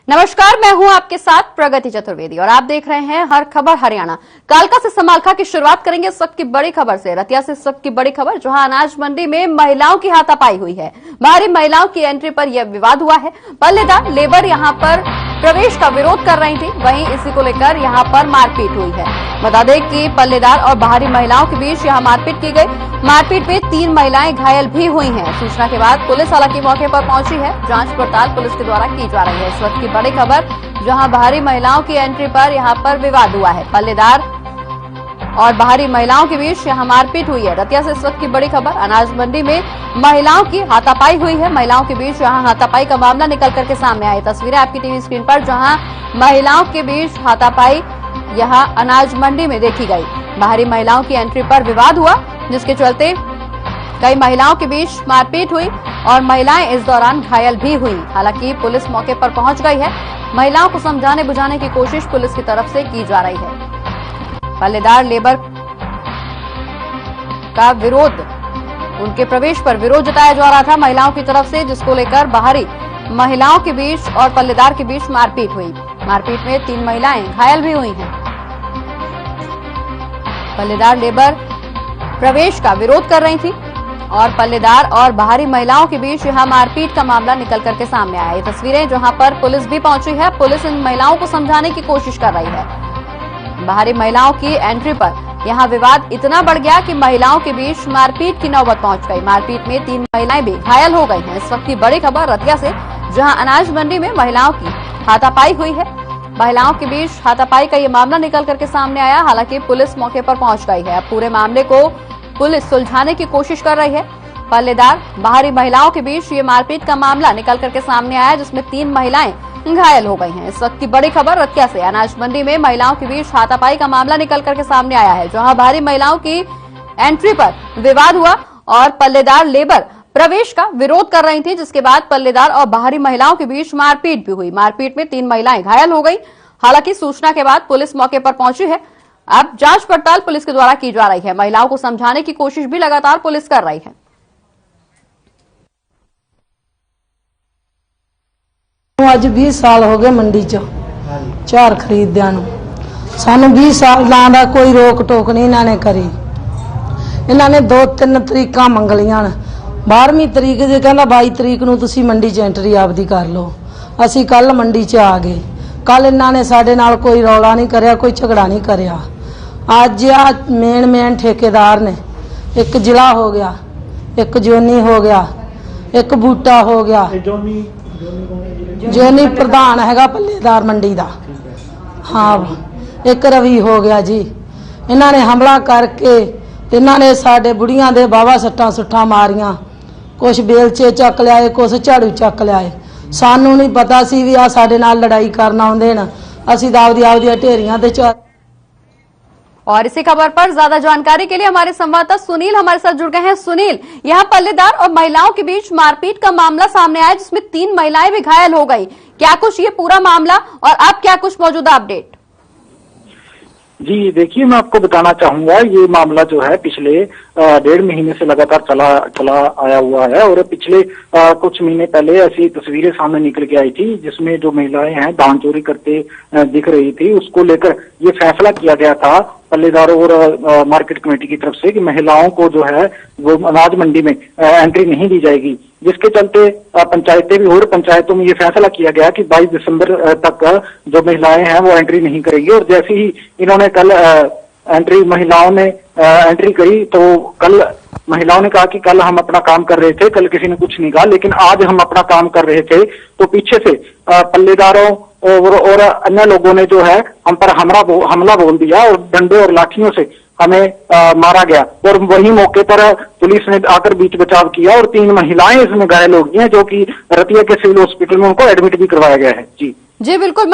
नमस्कार, मैं हूं आपके साथ प्रगति चतुर्वेदी और आप देख रहे हैं हर खबर हरियाणा। कालका से समालखा की शुरुआत करेंगे इस वक्त की बड़ी खबर से। रतिया से इस वक्त की बड़ी खबर, जहां अनाज मंडी में महिलाओं की हाथापाई हुई है। बाहरी महिलाओं की एंट्री पर यह विवाद हुआ है। पल्लेदार लेबर यहां पर प्रवेश का विरोध कर रही थी, वहीं इसी को लेकर यहां पर मारपीट हुई है। बता दें कि पल्लेदार और बाहरी महिलाओं के बीच यहां मारपीट की गई। मारपीट में 3 महिलाएं घायल भी हुई हैं। सूचना के बाद पुलिस हालांकि मौके पर पहुंची है। जांच पड़ताल पुलिस के द्वारा की जा रही है। इस वक्त की बड़ी खबर, जहां बाहरी महिलाओं की एंट्री पर यहां पर विवाद हुआ है। पल्लेदार और बाहरी महिलाओं के बीच यहां मारपीट हुई है। रतिया से इस वक्त की बड़ी खबर, अनाज मंडी में महिलाओं की हाथापाई हुई है। महिलाओं के बीच यहां हाथापाई का मामला निकल करके सामने आई। तस्वीरें आपकी टीवी स्क्रीन पर, जहां महिलाओं के बीच हाथापाई यहां अनाज मंडी में देखी गई। बाहरी महिलाओं की एंट्री पर विवाद हुआ, जिसके चलते कई महिलाओं के बीच मारपीट हुई और महिलाएं इस दौरान घायल भी हुई। हालांकि पुलिस मौके पर पहुंच गई है। महिलाओं को समझाने बुझाने की कोशिश पुलिस की तरफ से की जा रही है। पल्लेदार लेबर का विरोध, उनके प्रवेश पर विरोध जताया जा रहा था महिलाओं की तरफ से, जिसको लेकर बाहरी महिलाओं के बीच और पल्लेदार के बीच मारपीट हुई। मारपीट में 3 महिलाएं घायल भी हुई हैं। पल्लेदार लेबर प्रवेश का विरोध कर रही थी और पल्लेदार और बाहरी महिलाओं के बीच यहां मारपीट का मामला निकल करके सामने आया। ये तस्वीरें, जहां पर पुलिस भी पहुंची है। पुलिस इन महिलाओं को समझाने की कोशिश कर रही है। बाहरी महिलाओं की एंट्री पर यहां विवाद इतना बढ़ गया कि महिलाओं के बीच मारपीट की नौबत पहुंच गई। मारपीट में 3 महिलाएं भी घायल हो गई हैं। इस वक्त की बड़ी खबर रतिया से, जहां अनाज मंडी में महिलाओं की हाथापाई हुई है। महिलाओं के बीच हाथापाई का ये मामला निकल करके सामने आया। हालांकि पुलिस मौके पर पहुंच गई है। अब पूरे मामले को पुलिस सुलझाने की कोशिश कर रही है। पल्लेदार बाहरी महिलाओं के बीच ये मारपीट का मामला निकल करके सामने आया, जिसमें 3 महिलाएं घायल हो गई हैं। इस वक्त की बड़ी खबर रतिया से, अनाज मंडी में महिलाओं के बीच हाथापाई का मामला निकल करके सामने आया है, जहां बाहरी महिलाओं की एंट्री पर विवाद हुआ और पल्लेदार लेबर प्रवेश का विरोध कर रही थी, जिसके बाद पल्लेदार और बाहरी महिलाओं के बीच मारपीट भी हुई। मारपीट में 3 महिलाएं घायल हो गई। हालांकि सूचना के बाद पुलिस मौके पर पहुंची है। अब जांच पड़ताल पुलिस के द्वारा की जा रही है। महिलाओं को समझाने की कोशिश भी लगातार पुलिस कर रही है। ਅੱਜ 20 ਸਾਲ ਹੋ ਗਏ ਮੰਡੀ 'ਚ ਝਾਰ ਖਰੀਦਦਿਆਂ ਨੂੰ। ਸਾਨੂੰ 20 ਸਾਲ ਦਾ ਕੋਈ ਰੋਕ ਟੋਕ ਨਹੀਂ ਇਹਨਾਂ ਨੇ ਕਰੀ। ਇਹਨਾਂ ਨੇ 2-3 ਤਰੀਕਾਂ ਮੰਗ ਲਈਆਂ। 12ਵੀਂ ਤਰੀਕ ਜੇ ਕਹਿੰਦਾ 22 ਤਰੀਕ ਨੂੰ ਤੁਸੀਂ ਮੰਡੀ 'ਚ ਐਂਟਰੀ ਆਪਦੀ ਕਰ ਲਓ। ਅਸੀਂ ਕੱਲ ਮੰਡੀ 'ਚ ਆ ਗਏ। ਕੱਲ ਇਹਨਾਂ ਨੇ ਸਾਡੇ ਨਾਲ ਕੋਈ ਰੌਲਾ ਨਹੀਂ ਕਰਿਆ, ਕੋਈ ਝਗੜਾ ਨਹੀਂ ਕਰਿਆ। ਅੱਜ ਆ ਮੇਨ ਠੇਕੇਦਾਰ ਨੇ, ਇੱਕ ਜ਼ਿਲ੍ਹਾ ਹੋ ਗਿਆ, ਇੱਕ ਜੋਨੀ ਹੋ ਗਿਆ, ਇੱਕ ਬੂਟਾ ਹੋ ਗਿਆ। जोनी प्रधान हैगा पल्लेदार मंडी दा, हाँ, एक रवि हो गया जी। इन्होंने हमला करके इन्होंने साडे बुढ़ियां दे बावा सट्टां सुट्टां मारियां। कुछ बेलचे चक लियाए, कुछ झाड़ू चक लियाए। सानू नहीं पता सी भी आ साडे नाल लड़ाई करना आउंदे न। असीं तां आपदी ढेरियां ते चार। और इसी खबर पर ज्यादा जानकारी के लिए हमारे संवाददाता सुनील हमारे साथ जुड़ गए हैं। सुनील, यहाँ पल्लेदार और महिलाओं के बीच मारपीट का मामला सामने आया, जिसमें 3 महिलाएं भी घायल हो गई। क्या कुछ ये पूरा मामला और अब क्या कुछ मौजूदा अपडेट? जी देखिए, मैं आपको बताना चाहूंगा, ये मामला जो है पिछले 1.5 महीने से लगातार चला आया हुआ है। और पिछले कुछ महीने पहले ऐसी तस्वीरें सामने निकल के आई थी, जिसमें जो महिलाएं हैं धान चोरी करते दिख रही थी। उसको लेकर ये फैसला किया गया था पल्लेदारों और मार्केट कमेटी की तरफ से कि महिलाओं को जो है वो अनाज मंडी में एंट्री नहीं दी जाएगी, जिसके चलते पंचायतें भी और पंचायतों में ये फैसला किया गया कि 22 दिसंबर तक जो महिलाएं हैं वो एंट्री नहीं करेंगी। और जैसे ही इन्होंने कल महिलाओं ने एंट्री करी, तो कल महिलाओं ने कहा कि कल हम अपना काम कर रहे थे, कल किसी ने कुछ नहीं कहा, लेकिन आज हम अपना काम कर रहे थे। तो पीछे से पल्लेदारों और अन्य लोगों ने जो है हम पर हमला बोल दिया और डंडे और लाठियों से हमें मारा गया। और वही मौके पर पुलिस ने आकर बीच बचाव किया और 3 महिलाएं इसमें घायल हो गई हैं, जो कि रतिया के सिविल हॉस्पिटल में उनको एडमिट भी करवाया गया है। जी बिल्कुल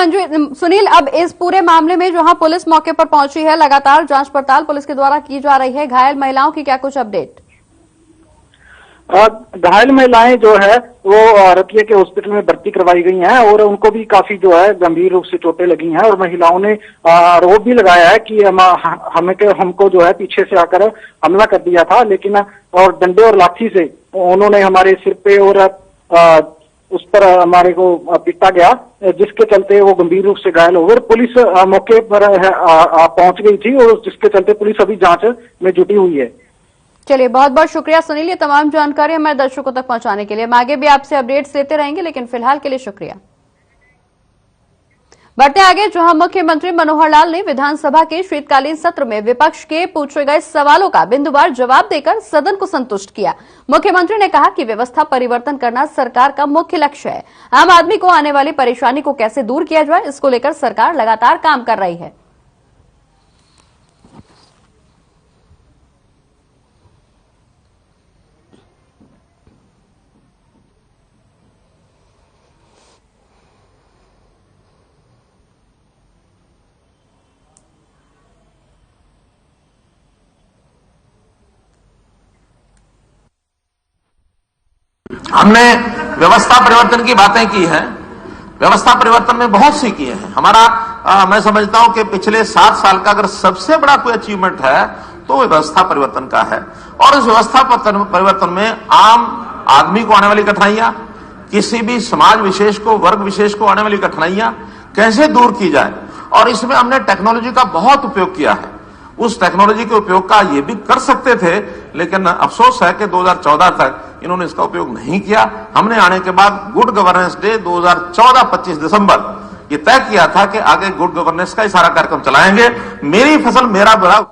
सुनील, अब इस पूरे मामले में जहां पुलिस मौके पर पहुंची है, लगातार जांच पड़ताल पुलिस के द्वारा की जा रही है। घायल महिलाओं की क्या कुछ अपडेट? घायल महिलाएं जो है वो रतिया के हॉस्पिटल में भर्ती करवाई गई हैं और उनको भी काफी जो है गंभीर रूप से चोटें लगी हैं। और महिलाओं ने आरोप भी लगाया है कि हमको जो है पीछे से आकर हमला कर दिया था, लेकिन और डंडे और लाठी से उन्होंने हमारे सिर पे और उस पर हमारे को पीटा गया, जिसके चलते वो गंभीर रूप से घायल हो गए। पुलिस मौके पर पहुंच गई थी और जिसके चलते पुलिस अभी जांच में जुटी हुई है। चलिए, बहुत बहुत शुक्रिया सुनील, ये तमाम जानकारी हमारे दर्शकों तक पहुंचाने के लिए। हम आगे भी आपसे अपडेट्स लेते रहेंगे, लेकिन फिलहाल के लिए शुक्रिया। बढ़ते आगे, जहां मुख्यमंत्री मनोहर लाल ने विधानसभा के शीतकालीन सत्र में विपक्ष के पूछे गए सवालों का बिंदुवार जवाब देकर सदन को संतुष्ट किया। मुख्यमंत्री ने कहा कि व्यवस्था परिवर्तन करना सरकार का मुख्य लक्ष्य है। आम आदमी को आने वाली परेशानी को कैसे दूर किया जाए, इसको लेकर सरकार लगातार काम कर रही है। हमने व्यवस्था परिवर्तन की बातें की हैं। व्यवस्था परिवर्तन में बहुत सी किए हैं। हमारा मैं समझता हूं कि पिछले 7 साल का अगर सबसे बड़ा कोई अचीवमेंट है तो व्यवस्था परिवर्तन का है। और इस व्यवस्था परिवर्तन में आम आदमी को आने वाली कठिनाइयां, किसी भी समाज विशेष को, वर्ग विशेष को आने वाली कठिनाइयां कैसे दूर की जाए, और इसमें हमने टेक्नोलॉजी का बहुत उपयोग किया है। उस टेक्नोलॉजी के उपयोग का ये भी कर सकते थे, लेकिन अफसोस है कि 2014 तक इन्होंने इसका उपयोग नहीं किया। हमने आने के बाद गुड गवर्नेंस डे 2014 25 दिसंबर ये तय किया था कि आगे गुड गवर्नेंस का ही सारा कार्यक्रम चलाएंगे। मेरी फसल मेरा बड़ा।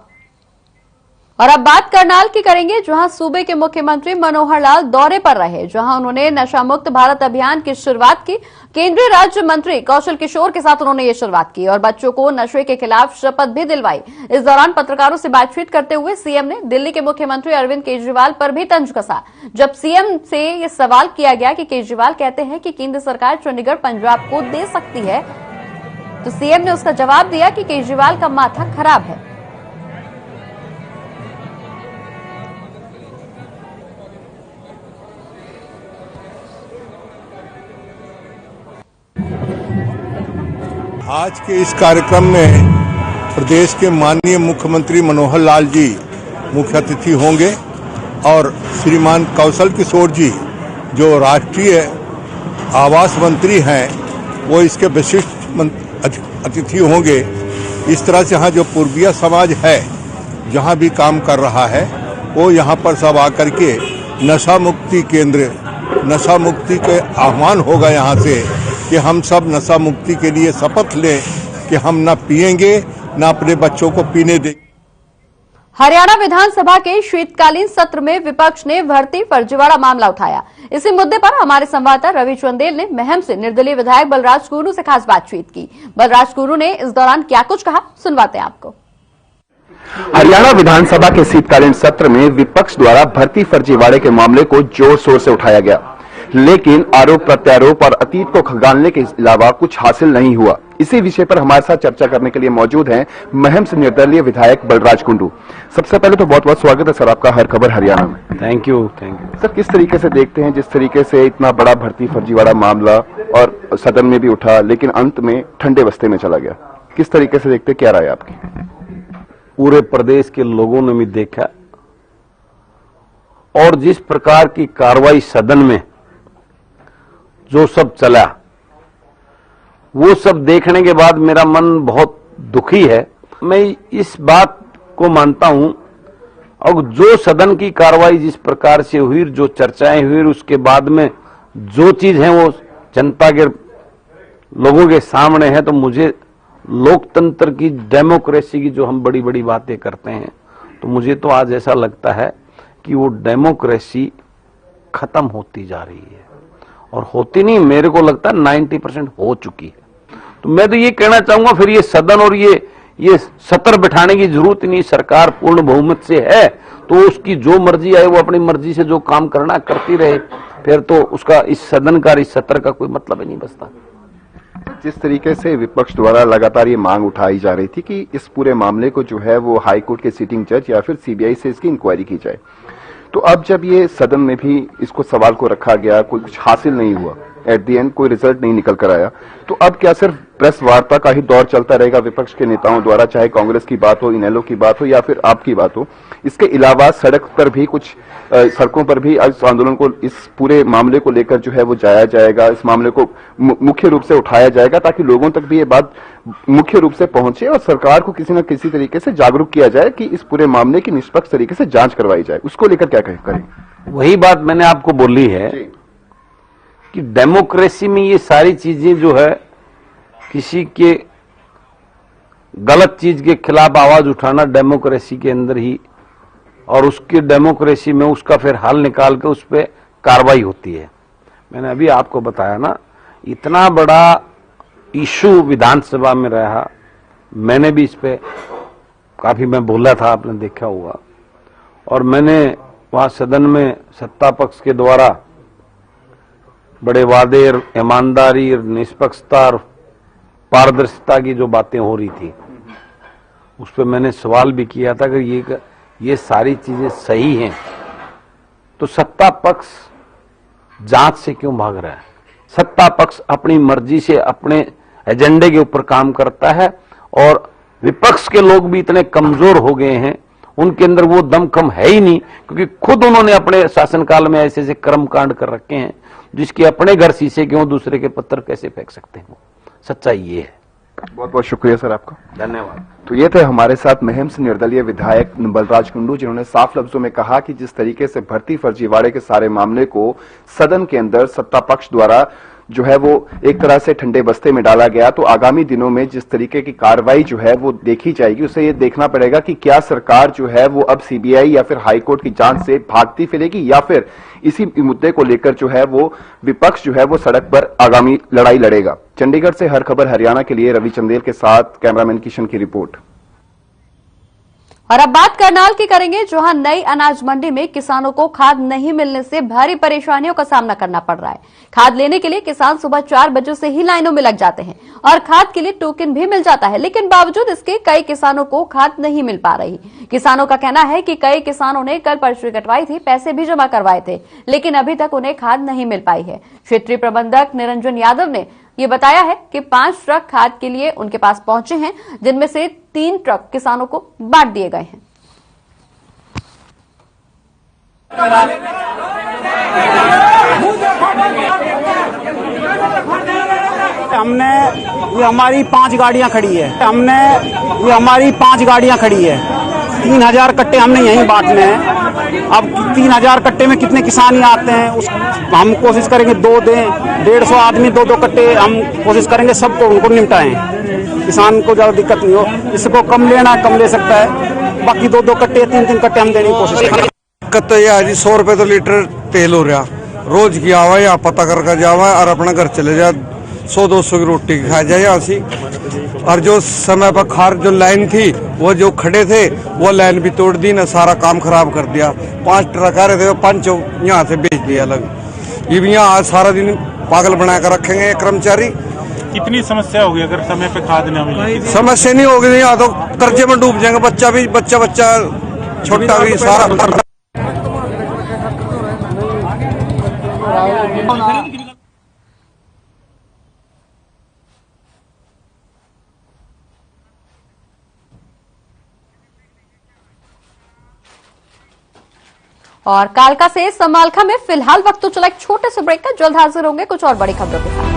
और अब बात करनाल की करेंगे, जहां सूबे के मुख्यमंत्री मनोहर लाल दौरे पर रहे, जहां उन्होंने नशा मुक्त भारत अभियान की शुरुआत की। केंद्रीय राज्य मंत्री कौशल किशोर के साथ उन्होंने ये शुरुआत की और बच्चों को नशे के खिलाफ शपथ भी दिलवाई। इस दौरान पत्रकारों से बातचीत करते हुए सीएम ने दिल्ली के मुख्यमंत्री अरविंद केजरीवाल पर भी तंज कसा। जब सीएम से ये सवाल किया गया कि केजरीवाल कहते हैं कि केंद्र सरकार चंडीगढ़ पंजाब को दे सकती है, तो सीएम ने उसका जवाब दिया कि केजरीवाल का माथा खराब है। आज के इस कार्यक्रम में प्रदेश के माननीय मुख्यमंत्री मनोहर लाल जी मुख्य अतिथि होंगे और श्रीमान कौशल किशोर जी जो राष्ट्रीय आवास मंत्री हैं वो इसके विशिष्ट अतिथि होंगे। इस तरह से यहाँ जो पूर्वीय समाज है जहाँ भी काम कर रहा है वो यहाँ पर सब आकर के नशा मुक्ति केंद्र, नशा मुक्ति के आह्वान होगा यहाँ से कि हम सब नशा मुक्ति के लिए शपथ लें कि हम न पिएंगे न अपने बच्चों को पीने देंगे। हरियाणा विधानसभा के शीतकालीन सत्र में विपक्ष ने भर्ती फर्जीवाड़ा मामला उठाया। इसी मुद्दे पर हमारे संवाददाता रवि चंदेल ने महम से निर्दलीय विधायक बलराज कुरू से खास बातचीत की। बलराज कुरू ने इस दौरान क्या कुछ कहा, सुनवाते हैं आपको। हरियाणा विधानसभा के शीतकालीन सत्र में विपक्ष द्वारा भर्ती फर्जीवाड़े के मामले को जोर शोर से उठाया गया, लेकिन आरोप प्रत्यारोप और अतीत को खंगालने के अलावा कुछ हासिल नहीं हुआ। इसी विषय पर हमारे साथ चर्चा करने के लिए मौजूद हैं महम से निर्दलीय विधायक बलराज कुंडू। सबसे पहले तो बहुत बहुत स्वागत है सर आपका हर खबर हरियाणा में। थैंक यू सर, किस तरीके से देखते हैं जिस तरीके से इतना बड़ा भर्ती फर्जीवाड़ा मामला और सदन में भी उठा लेकिन अंत में ठंडे बस्ते में चला गया, किस तरीके से देखते, क्या राय है आपकी? पूरे प्रदेश के लोगों ने भी देखा और जिस प्रकार की कार्रवाई सदन में जो सब चला, वो सब देखने के बाद मेरा मन बहुत दुखी है। मैं इस बात को मानता हूं, और जो सदन की कार्रवाई जिस प्रकार से हुई, जो चर्चाएं हुई, उसके बाद में जो चीज है वो जनता के लोगों के सामने है, तो मुझे लोकतंत्र की, डेमोक्रेसी की जो हम बड़ी बड़ी बातें करते हैं, तो मुझे तो आज ऐसा लगता है कि वो डेमोक्रेसी खत्म होती जा रही है। और होती नहीं, मेरे को लगता है 90% हो चुकी है। तो मैं तो ये कहना चाहूंगा, फिर ये सदन और ये सत्र बिठाने की जरूरत नहीं। सरकार पूर्ण बहुमत से है तो उसकी जो मर्जी आए वो अपनी मर्जी से जो काम करना करती रहे, फिर तो उसका इस सदन का, इस सत्र का कोई मतलब ही नहीं बचता। जिस तरीके से विपक्ष द्वारा लगातार ये मांग उठाई जा रही थी कि इस पूरे मामले को जो है वो हाई कोर्ट के सिटिंग जज या फिर सीबीआई से इसकी इंक्वायरी की जाए, तो अब जब ये सदन में भी इसको सवाल को रखा गया, कोई कुछ हासिल नहीं हुआ, एट द एंड कोई रिजल्ट नहीं निकल कर आया, तो अब क्या सिर्फ प्रेस वार्ता का ही दौर चलता रहेगा विपक्ष के नेताओं द्वारा, चाहे कांग्रेस की बात हो, इनेलो की बात हो या फिर आपकी बात हो। इसके अलावा सड़क पर भी कुछ सड़कों पर भी इस आंदोलन को, इस पूरे मामले को लेकर जो है वो जाया जाएगा, इस मामले को मुख्य रूप से उठाया जाएगा ताकि लोगों तक भी ये बात मुख्य रूप से पहुंचे और सरकार को किसी न किसी तरीके से जागरूक किया जाए कि इस पूरे मामले की निष्पक्ष तरीके से जांच करवाई जाए। उसको लेकर क्या करें? वही बात मैंने आपको बोली है कि डेमोक्रेसी में ये सारी चीजें जो है, किसी के गलत चीज के खिलाफ आवाज उठाना डेमोक्रेसी के अंदर ही, और उसकी डेमोक्रेसी में उसका फिर हल निकाल के उस पर कार्रवाई होती है। मैंने अभी आपको बताया ना, इतना बड़ा इशू विधानसभा में रहा, मैंने भी इस पे काफी मैं बोला था, आपने देखा होगा, और मैंने वहां सदन में सत्ता पक्ष के द्वारा बड़े वादे, ईमानदारी, निष्पक्षता और पारदर्शिता की जो बातें हो रही थी, उस पर मैंने सवाल भी किया था कि ये सारी चीजें सही हैं तो सत्ता पक्ष जांच से क्यों भाग रहा है? सत्ता पक्ष अपनी मर्जी से अपने एजेंडे के ऊपर काम करता है, और विपक्ष के लोग भी इतने कमजोर हो गए हैं, उनके अंदर वो दमखम है ही नहीं, क्योंकि खुद उन्होंने अपने शासनकाल में ऐसे ऐसे कर्मकांड कर रखे हैं जिसके अपने घर शीशे क्यों दूसरे के पत्थर कैसे फेंक सकते हैं। सच्चाई ये है। बहुत बहुत शुक्रिया सर आपका, धन्यवाद। तो ये थे हमारे साथ महम से निर्दलीय विधायक बलराज कुंडू, जिन्होंने साफ लफ्जों में कहा कि जिस तरीके से भर्ती फर्जीवाड़े के सारे मामले को सदन के अंदर सत्ता पक्ष द्वारा जो है वो एक तरह से ठंडे बस्ते में डाला गया, तो आगामी दिनों में जिस तरीके की कार्रवाई जो है वो देखी जाएगी, उसे ये देखना पड़ेगा कि क्या सरकार जो है वो अब सीबीआई या फिर हाईकोर्ट की जांच से भागती फिरेगी या फिर इसी मुद्दे को लेकर जो है वो विपक्ष जो है वो सड़क पर आगामी लड़ाई लड़ेगा। चंडीगढ़ से हर खबर हरियाणा के लिए रवि चंदेल के साथ कैमरामैन किशन की रिपोर्ट। और अब बात करनाल की करेंगे, जहां नई अनाज मंडी में किसानों को खाद नहीं मिलने से भारी परेशानियों का सामना करना पड़ रहा है। खाद लेने के लिए किसान सुबह 4 बजे से ही लाइनों में लग जाते हैं और खाद के लिए टोकन भी मिल जाता है, लेकिन बावजूद इसके कई किसानों को खाद नहीं मिल पा रही। किसानों का कहना है कि कई किसानों ने कल पर्ची कटवाई थी, पैसे भी जमा करवाए थे, लेकिन अभी तक उन्हें खाद नहीं मिल पाई है। क्षेत्रीय प्रबंधक निरंजन यादव ने ये बताया है कि 5 ट्रक खाद के लिए उनके पास पहुंचे हैं, जिनमें से 3 ट्रक किसानों को बांट दिए गए हैं। हमने ये हमारी 5 गाड़ियां खड़ी है, ये हमारी 5 गाड़ियां खड़ी है। 3000 कट्टे हमने यहीं बांटने हैं। अब 3000 कट्टे में कितने किसान ही आते हैं, हम कोशिश करेंगे 2 दें, 150 आदमी 2-2 कट्टे हम कोशिश करेंगे सबको उनको निपटाएं, किसान को ज्यादा दिक्कत नहीं हो। इसको कम लेना कम ले सकता है, बाकी 2-2 कट्टे 3-3 कट्टे हम देने की कोशिश करेंगे। दिक्कत तो यह है जी, 100 रुपए तो लीटर तेल हो रहा, रोज की आवा यहाँ पता करके जावा और अपना घर चले जा, 100-200 की रोटी खा जाए यहाँ से। और जो समय पर खार जो लाइन थी वो जो खड़े थे वो लाइन भी तोड़ दी ना, सारा काम खराब कर दिया। 5 ट्रक आ रहे थे, 5 यहाँ से बेच दिया अलग। ये भी यहाँ सारा दिन पागल बना कर रखेंगे कर्मचारी। कितनी समस्या होगी अगर समय पे खाद न मिले? समस्या नहीं होगी, यहाँ तो कर्जे में डूब जाएंगे, बच्चा छोटा भी सारा। और कालका से समालखा में फिलहाल वक्त तो चला एक छोटे से ब्रेक का, जल्द हाजिर होंगे कुछ और बड़ी खबरों के साथ।